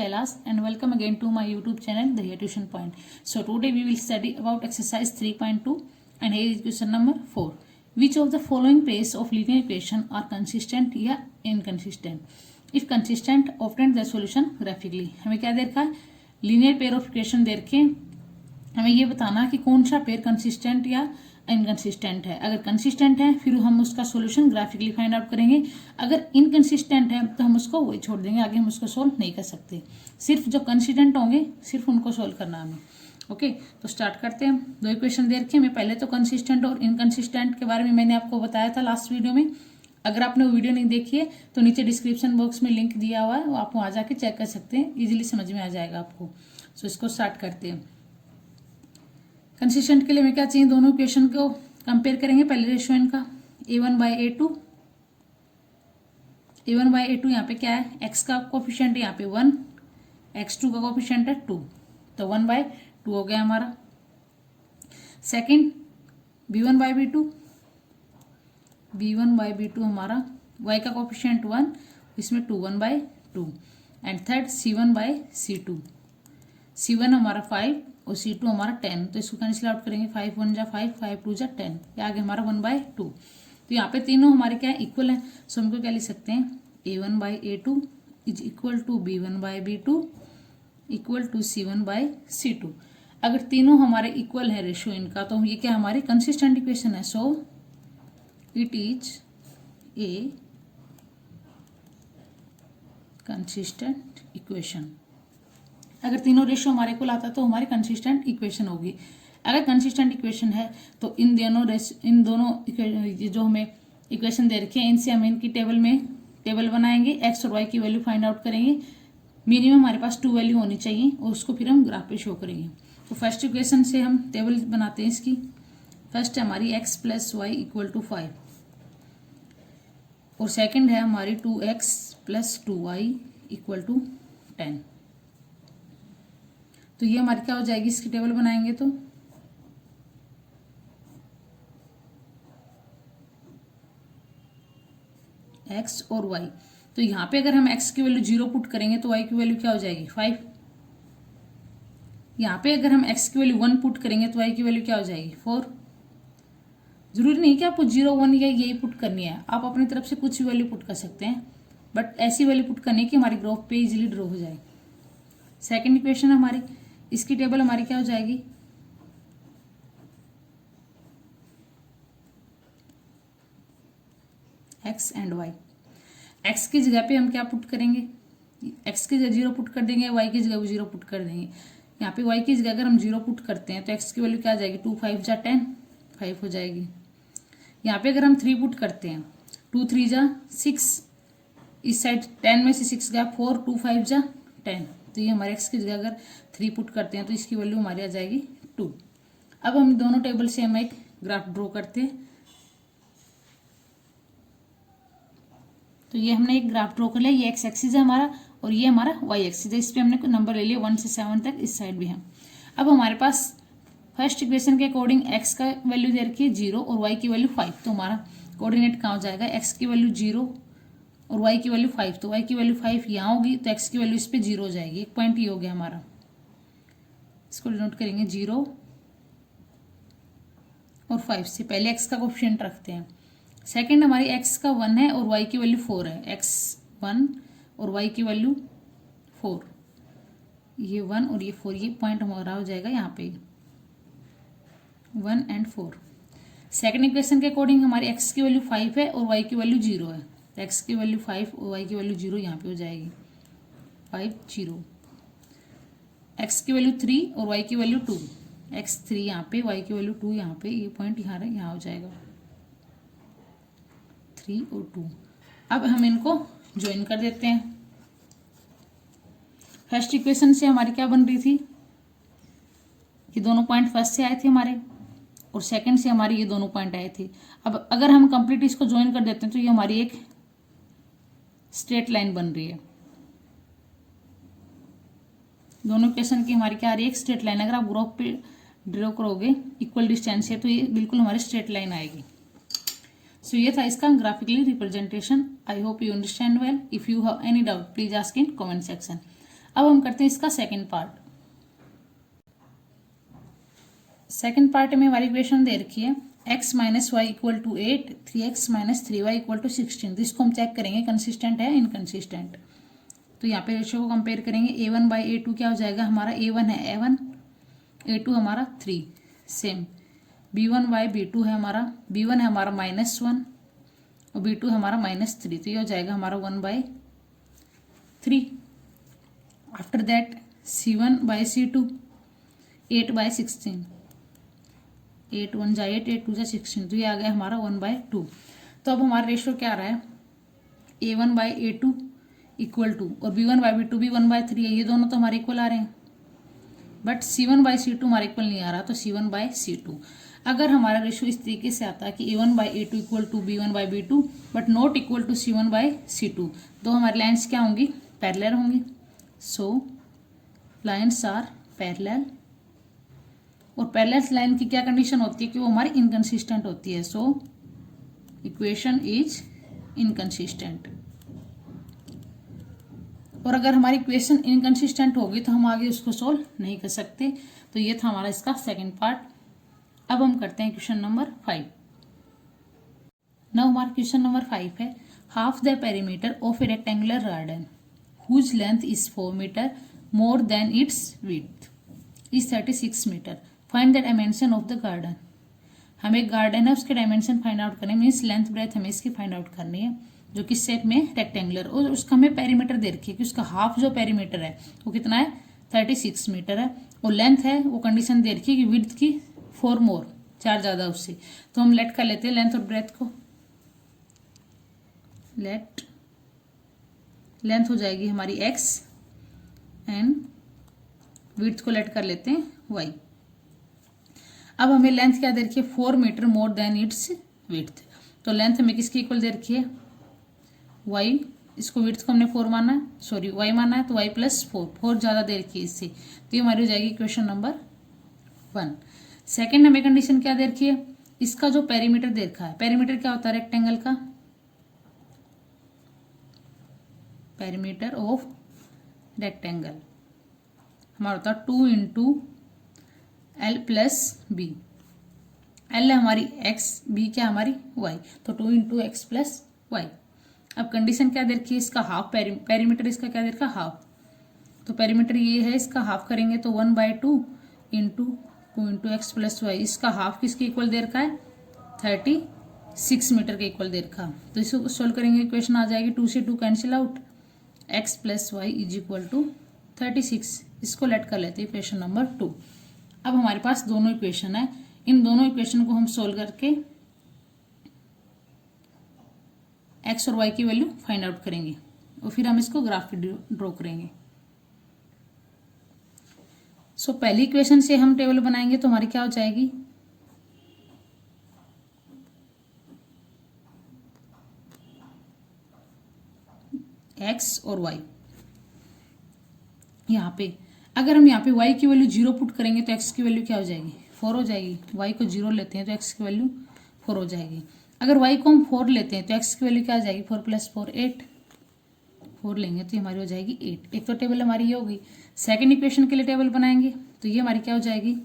Kailash and welcome again to my YouTube channel The Here Tuition Point. So today we will study about exercise 3.2 and here is question number 4. Which of the following pairs of linear equation are consistent या inconsistent? If consistent, obtain the solution graphically. हमें क्या दे रखा है? Linear pair of equation दे रखे हमें ये बताना कि कौन सा पेयर कंसिस्टेंट या इनकंसिस्टेंट है. अगर कंसिस्टेंट है फिर हम उसका सॉल्यूशन ग्राफिकली फाइंड आउट करेंगे. अगर इनकंसिस्टेंट है तो हम उसको वही छोड़ देंगे, आगे हम उसको सोल्व नहीं कर सकते. सिर्फ जो कंसिस्टेंट होंगे सिर्फ उनको सोल्व करना हमें. ओके, तो स्टार्ट करते हैं. दो इक्वेशन दे रखे हैं. मैं पहले तो कंसिस्टेंट और इनकंसिस्टेंट के बारे में मैंने आपको बताया था लास्ट वीडियो में. अगर आपने वो वीडियो नहीं देखी है तो नीचे डिस्क्रिप्शन बॉक्स में लिंक दिया हुआ है, वो आप वहाँ जाके चेक कर सकते हैं. इजीली समझ में आ जाएगा आपको. सो इसको स्टार्ट करते हैं. कंसिस्टेंट के लिए हमें क्या चाहिए? दोनों इक्वेशन को कंपेयर करेंगे. पहले रेशियो इनका a1/a2. a1/a2 यहाँ पे क्या है? x का कोफिशिएंट यहाँ पे 1, x2 का कोफिशिएंट है 2, तो 1/2 हो गया हमारा. Second b1/b2. b1/b2 हमारा y का कोफिशिएंट 1, इसमें 2 1/2. And third c1/c2. c1 हमारा 5 और c2 हमारा 10, तो इसको कैंसिल आउट करेंगे. 5 1 जा 5, 5 2 जा 10, ये आगे हमारा 1/2. तो यहाँ पे तीनों हमारे क्या है? इक्वल है. सो हमको क्या लिख सकते हैं? a1/a2 is equal to b1/b2 equal to c1/c2. अगर तीनों हमारे इक्वल है रेशियो इनका, तो ये क्या हमारी कंसिस्टेंट इक्वेशन है. So it is a consistent equation. अगर तीनों रेशियो हमारे इक्वल आता तो हमारी कंसिस्टेंट इक्वेशन होगी. अगर कंसिस्टेंट इक्वेशन है तो इन दोनों जो हमें इक्वेशन दे रखे हैं इनसे हम इनकी टेबल बनाएंगे. एक्स और वाई की वैल्यू फाइंड आउट करेंगे. मिनिमम हमारे पास 2 वैल्यू होनी चाहिए और उसको फिर हम ग्राफ पे शो करेंगे. तो फर्स्ट इक्वेशन से हम टेबल बनाते हैं इसकी. फर्स्ट है हमारी x plus y equal to 5 और सेकेंड है हमारी 2x plus 2y equal to 10. तो ये हमारी क्या हो जाएगी? इसकी टेबल बनाएंगे तो x और y. तो यहाँ पे अगर हम x की वैल्यू 0 पुट करेंगे तो y की वैल्यू क्या हो जाएगी? 5. यहाँ पे अगर हम x की वैल्यू 1 पुट करेंगे तो y की वैल्यू क्या हो जाएगी? 4. जरूरी नहीं कि आपको 0 1 या यही पुट करनी है, आप अपनी तरफ से कुछ भी वैल्यू पुट कर सकते हैं, बट ऐसी वैल्यू पुट करनी है कि हमारी ग्राफ पे इजीली ड्रॉ हो जाए. सेकेंड इक्वेशन हमारी, इसकी टेबल हमारी क्या हो जाएगी? x and y. x की जगह पे हम क्या पुट करेंगे? x की जगह 0 पुट कर देंगे, y की जगह 0 पुट कर देंगे. यहाँ पे y की जगह अगर हम 0 पुट करते हैं तो x की वैल्यू क्या आ जाएगी? 2 5 जा 10, 5 हो जाएगी. यहाँ पे अगर हम 3 पुट करते हैं, 2 3 जा 6, इस साइड 10 में से 6 गया 4, 2 5 जा 10. तो ये हमारे x की जगह अगर 3 पुट करते हैं तो इसकी वैल्यू हमारी आ जाएगी 2. अब हम दोनों टेबल से हम एक ग्राफ ड्रॉ करते हैं. तो ये हमने एक ग्राफ ड्रॉ कर लिया. ये x एक्सिस है हमारा और ये हमारा y एक्सिस है. इस पे हमने नंबर ले लिया 1 से 7 तक, इस साइड भी है. अब हमारे पास फर्स्ट इक्वेशन के अकॉर्डिंग x का वैल्यू दे रखी है 0 और y की वैल्यू 5. तो हमारा कोऑर्डिनेट कहाँ हो जाएगा? x की वैल्यू 0 और y की वैल्यू 5, तो y की वैल्यू 5 यहाँ होगी तो x की वैल्यू इस पे 0 हो जाएगी. एक पॉइंट ये हो गया हमारा. इसको डिनोट करेंगे 0 और 5 से. पहले x का कोफिशिएंट रखते हैं. सेकंड हमारी x का 1 है और y की वैल्यू 4 है. x 1 और y की वैल्यू 4, ये 1 और ये 4, ये पॉइंट हमारा हो जाएगा यहाँ पे 1 and 4. सेकंड इक्वेशन के अकॉर्डिंग हमारी x की वैल्यू 5 है और y की वैल्यू 0 है. x की वैल्यू 5 और y की वैल्यू 0 यहाँ पे हो जाएगी 5 0. x की वैल्यू 3 और y की वैल्यू 2, x 3 यहाँ पे, y की वैल्यू 2 यहाँ पे, ये पॉइंट यहाँ हो जाएगा 3 और 2. अब हम इनको ज्वाइन कर देते हैं. फर्स्ट इक्वेशन से हमारी क्या बन रही थी? ये दोनों पॉइंट फर्स्ट से आए थे हमारे और सेकंड से हमारे ये दोनों पॉइंट आए थे. अब अगर हम कंप्लीट इसको ज्वाइन कर देते हैं तो ये हमारी एक स्ट्रेट लाइन बन रही है. दोनों इक्वेशन की हमारी क्या आ रही है? एक स्ट्रेट लाइन. अगर आप ग्राफ पे ड्रॉ करोगे इक्वल डिस्टेंस है तो ये बिल्कुल हमारी स्ट्रेट लाइन आएगी. सो ये था इसका graphically representation. I hope you understand well. If you have any doubt please ask in comment section. अब हम करते हैं इसका सेकेंड पार्ट। सेकेंड पार्ट में हमारी इक्वेशन दे रखी है x minus y equal to 8, 3x minus 3y equal to 16। तो इसको हम चेक करेंगे कंसिस्टेंट है इनकंसिस्टेंट। तो यहाँ पे रेशियो को कंपेयर करेंगे, a1 बाई a2 क्या हो जाएगा हमारा, a1 है a1, a2 हमारा 3, सेम b1 बाई b2 है हमारा, b1 है हमारा -1 और b2 है हमारा -3। तो ये हो जाएगा हमारा 1 by 3। After that c1 by c2 8 by 16, 8 1 जा 8, 8 2 जा 16। तो ये आ गया हमारा 1 बाई 2। तो अब हमारा रेशियो क्या आ रहा है, a1 by a2 equal to, और b1 बाई b2 भी 1 बाई 3 है, ये दोनों तो हमारे इक्वल आ रहे हैं, बट c1 बाई c2 हमारे इक्वल नहीं आ रहा, तो c1 बाई c2। अगर हमारा रेशियो इस तरीके से आता है कि a1 by a2 equal to b1 by b2 but not equal to c1 by c2, तो हमारी लाइन्स क्या होंगी, पैरेलल होंगी। सो लाइन्स आर पैरेलल, और पैरेलल लाइन की क्या कंडीशन होती है कि वो हमारी इनकंसिस्टेंट होती है। So equation is inconsistent. और अगर हमारी इक्वेशन इनकंसिस्टेंट होगी तो हम आगे उसको सोल्व नहीं कर सकते। तो ये था हमारा इसका सेकंड पार्ट। अब हम करते हैं क्वेश्चन नंबर 5। नाउ हमारा क्वेश्चन नंबर 5 है, half the perimeter of a rectangular garden whose length is 4 metre more than its width is 36 metre, find the dimension of the garden. हमें एक गार्डन है उसके डायमेंशन फाइंड आउट करने, means length breadth हमें इसकी find out करनी है, जो कि शेप में रेक्टेंगुलर, और उसका हमें पेरीमीटर दे रखी है कि उसका हाफ जो पेरीमीटर है वो कितना है, 36 मीटर है, और लेंथ है वो कंडीशन दे रखी है कि विड्थ की 4 मोर, 4 ज्यादा उससे। तो हम लेट कर लेते हैं लेंथ और ब्रेथ को, लेंथ हो जाएगी हमारी x एंड विड्थ को लेट कर लेते हैं y। अब हमें लेंथ क्या दे रखी है, 4 metre more than its width. तो लेंथ हमें किसकी इक्वल दे रखी है, y, इसको विड्थ को हमने 4 माना है, सॉरी y माना है, तो y प्लस 4 ज्यादा दे रखी है इससे। तो ये हमारी हो जाएगी क्वेश्चन नंबर 1। सेकेंड हमें कंडीशन क्या दे रखी है, इसका जो पेरीमीटर दे रखा है, पेरीमीटर क्या होता है रेक्टेंगल का, पेरीमीटर ऑफ रेक्टेंगल हमारा होता है 2 into L plus B. L है हमारी x, बी क्या हमारी y, तो 2 इंटू एक्स प्लस वाई। अब कंडीशन क्या दे रखी है, इसका हाफ पेरीमीटर इसका क्या दे रखा, हाफ। तो पेरीमीटर ये है, इसका हाफ करेंगे तो 1 by 2 into 2 into x plus y. इसका हाफ किसके इक्वल दे रखा है, 36 मीटर के इक्वल दे रखा। तो इसको सोल्व करेंगे, इक्वेशन आ जाएगी 2 से 2 cancel out, x plus y is equal to 36। इसको लेट कर लेते हैं इक्वेशन नंबर 2। अब हमारे पास दोनों इक्वेशन है, इन दोनों इक्वेशन को हम सोल्व करके x और y की वैल्यू फाइंड आउट करेंगे और फिर हम इसको ग्राफ पे ड्रॉ करेंगे। सो पहली इक्वेशन से हम टेबल बनाएंगे तो हमारी क्या हो जाएगी, x और y। यहाँ पे अगर हम यहाँ पे y की वैल्यू 0 पुट करेंगे तो x की वैल्यू क्या हो जाएगी, 4 हो जाएगी। y को 0 लेते हैं तो x की वैल्यू 4 हो जाएगी। अगर y को हम 4 लेते हैं तो x की वैल्यू क्या आ जाएगी, 4 प्लस 4 8, 4 लेंगे तो हमारी हो जाएगी 8। एक तो टेबल हमारी ये होगी। सेकंड इक्वेशन के लिए टेबल बनाएंगे तो ये हमारी क्या हो जाएगी,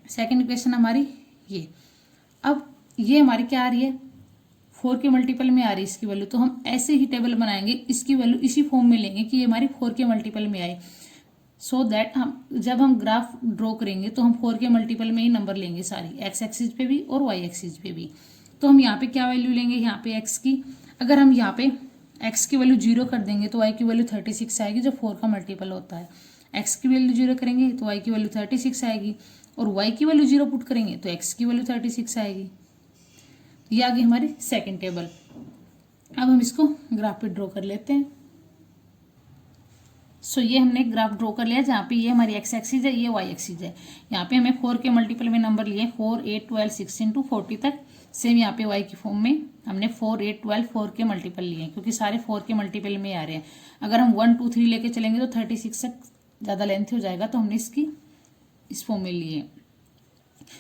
सेकंड इक्वेशन हमारी ये। अब ये हमारी क्या आ रही है, 4 के मल्टीपल में आ रही है इसकी वैल्यू, तो हम ऐसे ही टेबल बनाएंगे, इसकी वैल्यू इसी फॉर्म में लेंगे कि ये हमारी 4 के मल्टीपल में आए, सो दैट हम जब हम ग्राफ ड्रॉ करेंगे तो हम 4 के मल्टीपल में ही नंबर लेंगे सारी, एक्स एक्सिस पे भी और वाई एक्सिस पे भी। तो हम यहाँ पे क्या वैल्यू लेंगे, यहाँ पे एक्स की, अगर हम यहाँ पे एक्स की वैल्यू 0 कर देंगे तो वाई की वैल्यू 36 आएगी, जो 4 का मल्टीपल होता है। एक्स की वैल्यू 0 करेंगे तो वाई की वैल्यू 36 आएगी, और y की वैल्यू 0 पुट करेंगे तो x की वैल्यू 36 आएगी। ये आ गई हमारी सेकंड टेबल। अब हम इसको ग्राफ पे ड्रॉ कर लेते हैं। सो ये हमने ग्राफ ड्रॉ कर लिया, जहाँ पे ये हमारी x एक्सिस है, ये y एक्सिस है। यहाँ पे हमें 4 के मल्टीपल में नंबर लिए 4, 8, 12, 16 टू 40 तक। सेम यहाँ पे y की फॉर्म में हमने 4, 8, 12 4 के मल्टीपल लिए, क्योंकि सारे 4 के मल्टीपल में आ रहे हैं। अगर हम 1, 2, 3 लेके चलेंगे तो 36 तक ज़्यादा लेंथ हो जाएगा, तो हमने इसकी इस फॉर्म में लिए।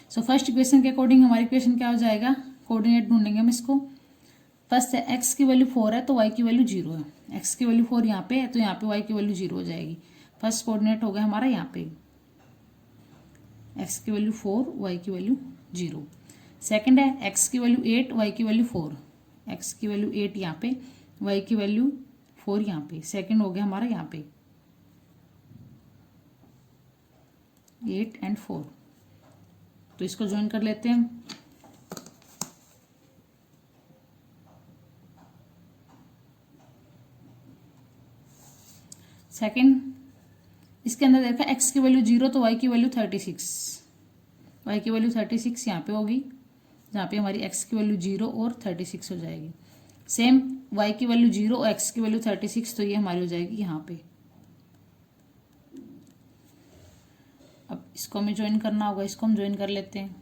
सो फर्स्ट इक्वेशन के अकॉर्डिंग हमारी इक्वेशन क्या हो जाएगा, कोऑर्डिनेट ढूंढेंगे हम इसको। फर्स्ट है एक्स की वैल्यू 4 है तो वाई की वैल्यू 0 है, एक्स की वैल्यू 4 यहाँ पे है तो यहाँ पे वाई की वैल्यू 0 हो जाएगी। फर्स्ट कोऑर्डिनेट हो गया हमारा यहाँ पे एक्स की वैल्यू 4 वाई की वैल्यू 0। सेकंड है एक्स की वैल्यू 8 वाई की वैल्यू 4, एक्स की वैल्यू 8 यहाँ पे, वाई की वैल्यू 4 यहाँ पे। सेकंड हो गया हमारा यहाँ पे 8 एंड 4, तो इसको ज्वाइन कर लेते हैं हम। सेकंड इसके अंदर देखा एक्स की वैल्यू 0 तो वाई की वैल्यू 36, वाई की वैल्यू 36 यहाँ पे होगी, जहाँ पे हमारी एक्स की वैल्यू 0 और 36 हो जाएगी। सेम वाई की वैल्यू 0 और एक्स की वैल्यू 36, तो ये हमारी हो जाएगी यहाँ पे। अब इसको हमें ज्वाइन करना होगा, इसको हम ज्वाइन कर लेते हैं।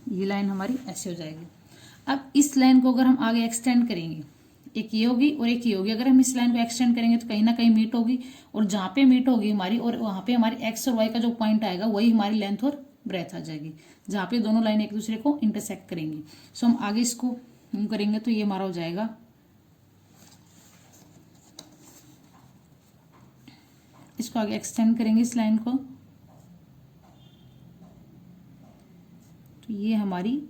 ये लाइन हमारी ऐसे हो जाएगी। अब इस लाइन को अगर हम आगे एक्सटेंड करेंगे, एक ये होगी और एक ये होगी, अगर हम इस लाइन को एक्सटेंड करेंगे तो कहीं ना कहीं मीट होगी, और जहाँ पे मीट होगी हमारी और वहाँ पे हमारी एक्स और वाई का जो पॉइंट आएगा वही हमारी लेंथ और ब्रेथ आ जाएगी, जहाँ पे दोनों लाइन एक दूसरे को इंटरसेक्ट करेंगी। सो हम आगे इसको करेंगे तो ये हमारा हो जाएगा इसको आगे एक्सटेंड करेंगे इस लाइन को, तो ये हमारी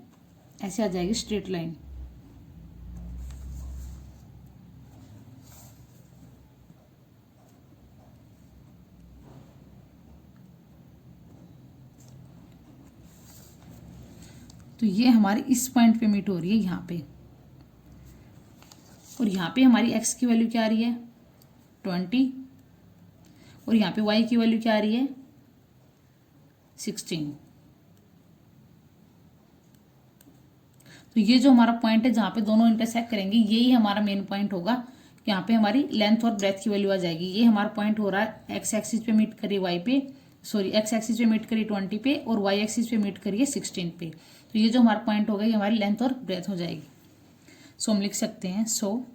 ऐसे आ जाएगी स्ट्रेट लाइन। तो ये हमारी इस पॉइंट पे मीट हो रही है यहाँ पे, और यहाँ पे हमारी एक्स की वैल्यू क्या आ रही है 20, और यहाँ पे वाई की वैल्यू क्या आ रही है 16। तो ये जो हमारा पॉइंट है जहाँ पे दोनों इंटरसेक्ट करेंगे यही हमारा मेन पॉइंट होगा, यहाँ पे हमारी लेंथ और ब्रेथ की वैल्यू आ जाएगी। ये हमारा पॉइंट हो रहा है एक्स एक्सिस पे मीट करिए वाई पे, सॉरी एक्स एक्सिस पे मीट करिए 20 पे, और वाई एक्सिस पे मीट करिए 16 पे। तो ये जो हमारा पॉइंट होगा ये हमारी लेंथ और ब्रेथ हो जाएगी। सो हम लिख सकते हैं, सो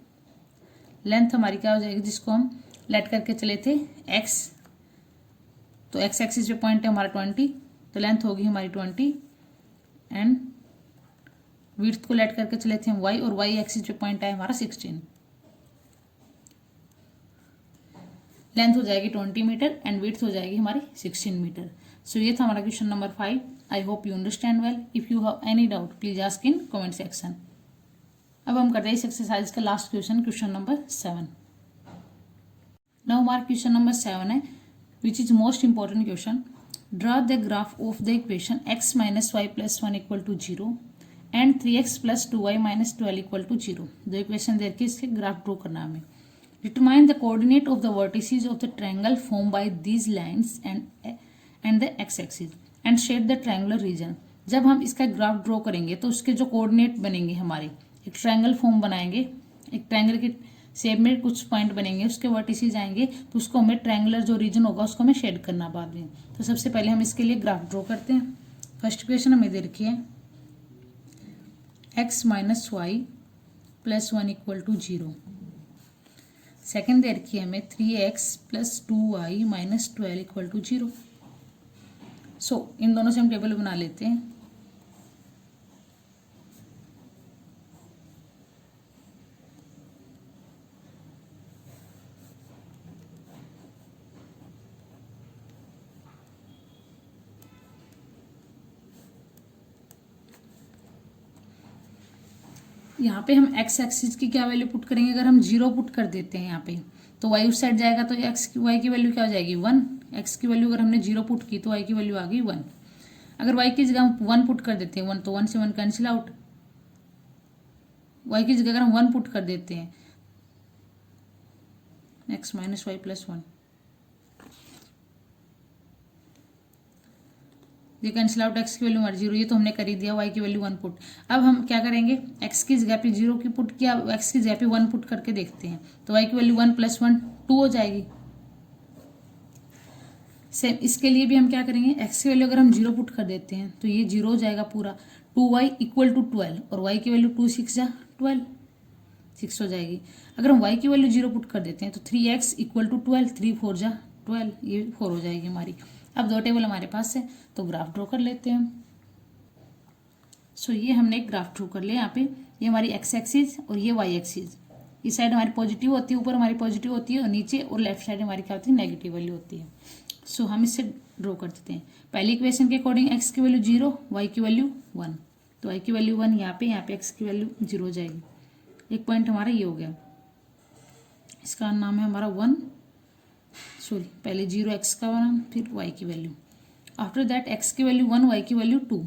लेंथ हमारी क्या हो जाएगी, जिसको हम लेट करके चले थे एक्स, तो एक्स एक्सिस पे पॉइंट है हमारा 20, तो लेंथ होगी हमारी 20, एंड विड्थ को लेट करके चले थे हम वाई, और वाई एक्सिस पे पॉइंट है हमारा 16। लेंथ हो जाएगी 20 मीटर एंड विड्थ हो जाएगी हमारी 16 मीटर। सो ये था हमारा question number 5। I hope you understand well. If you have any doubt please ask in comment section. अब हम कर रहे हैं इस एक्सरसाइज का last question, question number 7। Now हमारा क्वेश्चन नंबर 7 है, which is most important question. Draw the graph of the equation x minus y plus 1 equal to 0 and 3x plus 2y minus 12 equal to 0। दो equation देख के इसके graph draw करना हमें। Determine the coordinate of the vertices of the triangle formed by these lines and the x-axis and shade the triangular region। जब हम इसका graph draw करेंगे तो उसके जो कोऑर्डिनेट बनेंगे हमारे, एक ट्रायंगल फॉर्म बनाएंगे, एक ट्रायंगल के शेप में कुछ पॉइंट बनेंगे, उसके वर्टिसेस आएंगे, तो उसको हमें ट्रायंगुलर जो रीजन होगा उसको हमें शेड करना बाद में। तो सबसे पहले हम इसके लिए ग्राफ ड्रॉ करते हैं। फर्स्ट इक्वेशन हमें दे रखी है x minus y plus 1 equal to 0। Second दे रखी है हमें 3x plus 2y minus 12 equal to 0। So इन दोनों से हम टेबल बना लेते हैं। यहाँ पे हम x एक्सिस की क्या वैल्यू पुट करेंगे, अगर हम 0 पुट कर देते हैं यहाँ पे तो y उस साइड जाएगा, तो y की वैल्यू क्या हो जाएगी 1। x की वैल्यू अगर हमने 0 पुट की तो y की वैल्यू आ गई 1। अगर y की जगह हम 1 पुट कर देते हैं 1, तो 1 से 1 कैंसिल आउट। y की जगह अगर हम 1 पुट कर देते हैं x माइनस वाई प्लस 1, ये कैंसिल आउट, x की वैल्यू हमारी 0, ये तो हमने कर ही दिया, y की वैल्यू 1 पुट। अब हम क्या करेंगे, x की जगह पे 0 की पुट किया, x की जगह पे 1 पुट करके देखते हैं, तो y की वैल्यू 1 प्लस 1 2 हो जाएगी। सेम इसके लिए भी हम क्या करेंगे, एक्स की वैल्यू अगर हम 0 पुट कर देते हैं तो ये 0 हो जाएगा पूरा। 2y इक्वल टू 12 और y की वैल्यू 2 6 जा 12, 6 हो जाएगी। अगर हम y की वैल्यू 0 पुट कर देते हैं तो 3x इक्वल टू 12, 3 4 जा 12, ये 4 हो जाएगी हमारी। अब दो टेबल हमारे पास है तो ग्राफ ड्रॉ कर लेते हैं। सो ये हमने एक ग्राफ ड्रॉ कर लिया। यहाँ पे ये हमारी एक्स एक्सिस और ये वाई एक्सिस, इस साइड हमारी पॉजिटिव होती है, ऊपर हमारी पॉजिटिव होती है और नीचे और लेफ्ट साइड हमारी क्या होती है, नेगेटिव वैल्यू होती है। सो हम इससे ड्रॉ कर देते हैं। पहली इक्वेशन के अकॉर्डिंग एक्स की वैल्यू 0, वाई की वैल्यू 1, तो वाई की वैल्यू 1 यहाँ पे एक्स की वैल्यू 0 हो जाएगी। एक पॉइंट हमारा ये हो गया, इसका नाम है हमारा 1, सॉरी पहले 0 एक्स का नाम फिर वाई की वैल्यू। आफ्टर दैट एक्स की वैल्यू 1, वाई की वैल्यू 2,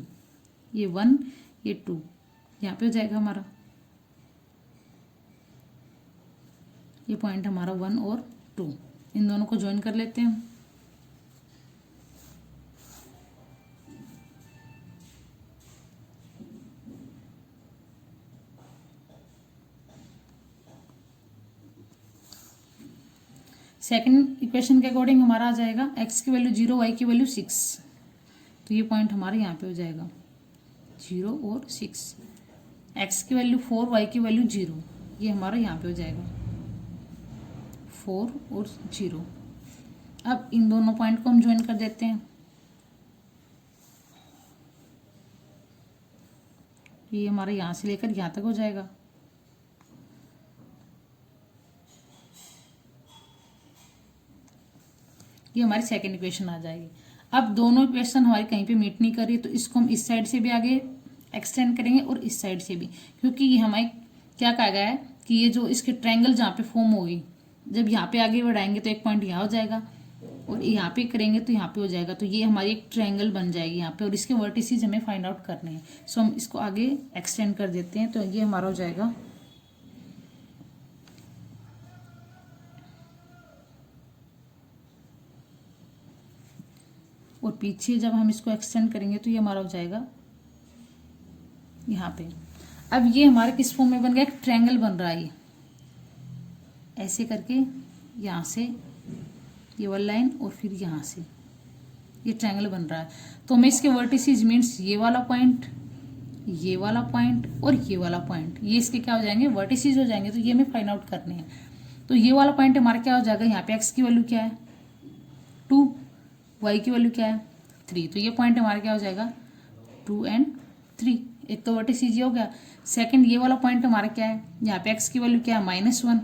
ये 1 ये 2 यहाँ पे हो जाएगा हमारा। ये पॉइंट हमारा 1 और 2, इन दोनों को ज्वाइन कर लेते हैं। सेकंड इक्वेशन के अकॉर्डिंग हमारा आ जाएगा एक्स की वैल्यू 0, वाई की वैल्यू 6, तो ये पॉइंट हमारे यहाँ पे हो जाएगा 0 और 6। एक्स की वैल्यू 4, वाई की वैल्यू 0, ये हमारा यहाँ पे हो जाएगा 4 और 0। अब इन दोनों पॉइंट को हम ज्वाइन कर देते हैं। ये हमारा यहाँ से लेकर यहाँ तक हो जाएगा। ये हमारी सेकंड इक्वेशन आ जाएगी। अब दोनों इक्वेशन हमारी कहीं पे मीट नहीं कर रही, तो इसको हम इस साइड से भी आगे एक्सटेंड करेंगे और इस साइड से भी, क्योंकि ये हमारे क्या कहा गया है कि ये जो इसके ट्रायंगल जहाँ पे फॉर्म होगी, जब यहाँ पे आगे बढ़ाएंगे तो एक पॉइंट यहाँ हो जाएगा और यहाँ पे करेंगे तो यहाँ पे हो जाएगा, तो ये हमारी एक ट्रायंगल बन जाएगी यहाँ पे और इसके वर्टिसेस हमें फाइंड आउट करने हैं। सो हम इसको आगे एक्सटेंड कर देते हैं, तो ये हमारा हो जाएगा और पीछे जब हम इसको एक्सटेंड करेंगे तो ये हमारा हो जाएगा यहाँ पे। अब ये हमारे किस फॉर्म में बन गया, एक ट्रायंगल बन रहा है, ऐसे करके यहाँ से ये वाला लाइन और फिर यहाँ से ये ट्रायंगल बन रहा है। तो हमें इसके वर्टिसेस मीन्स ये वाला पॉइंट, ये वाला पॉइंट और ये वाला पॉइंट, ये इसके क्या हो जाएंगे, वर्टिसेस हो जाएंगे। तो ये हमें फाइंड आउट करने हैं। तो ये वाला पॉइंट हमारा क्या हो जाएगा, यहाँ पे एक्स की वैल्यू क्या है 2, वाई की वैल्यू क्या है 3, तो ये पॉइंट हमारा क्या हो जाएगा 2 and 3। एक तो वर्टिसेस ये हो गया। सेकंड ये वाला पॉइंट हमारा क्या है, यहाँ पे एक्स की वैल्यू क्या है -1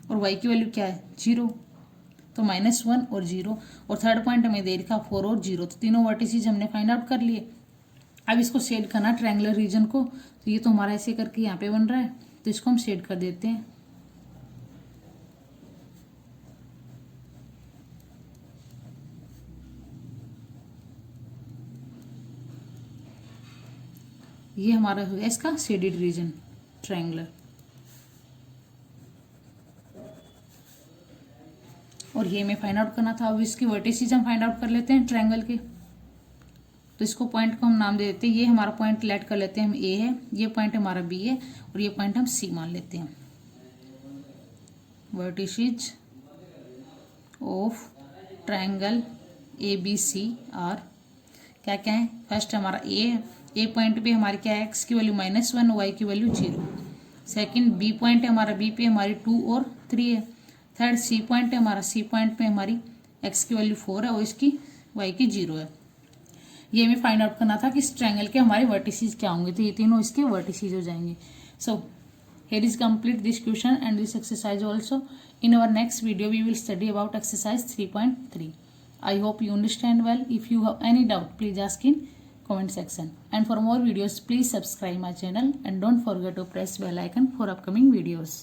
और वाई की वैल्यू क्या है 0, तो -1 और 0। और थर्ड पॉइंट हमें दे रखा 4 और 0, तो तीनों वर्टिसेस हमने फाइंड आउट कर लिए। अब इसको शेड करना ट्रायंगुलर रीजन को, तो ये तो हमारा ऐसे करके यहाँ पे बन रहा है, तो इसको हम शेड कर देते हैं। ये हमारा हो गया इसका शेडेड रीजन ट्रायंगुलर। और ये हमें फाइंड आउट करना था। अब इसके वर्टिसेस हम फाइंड आउट कर लेते हैं ट्रायंगल के। तो इसको पॉइंट को हम नाम दे देते हैं, ये हमारा पॉइंट लेट कर लेते हैं हम ए है, ये पॉइंट हमारा बी है और ये पॉइंट हम सी मान लेते हैं। Vertices of triangle ABC are क्या क्या है, फर्स्ट हमारा ए है, ए पॉइंट पे हमारी क्या है एक्स की वैल्यू -1, वाई की वैल्यू 0। सेकंड बी पॉइंट है हमारा, बी पे हमारी 2 और 3 है। थर्ड सी पॉइंट है हमारा, सी पॉइंट पे हमारी एक्स की वैल्यू 4 है और इसकी वाई की 0 है। ये हमें फाइंड आउट करना था कि इस ट्रायंगल के हमारे वर्टिसेस क्या होंगे, तो ये तीनों इसके वर्टिसेस हो जाएंगे। सो here is complete this question and this exercise also. In our next video we will study about exercise 3.3. I hope you understand well. If you have any doubt please ask in comment section, and for more videos please subscribe my channel and don't forget to press bell icon for upcoming videos.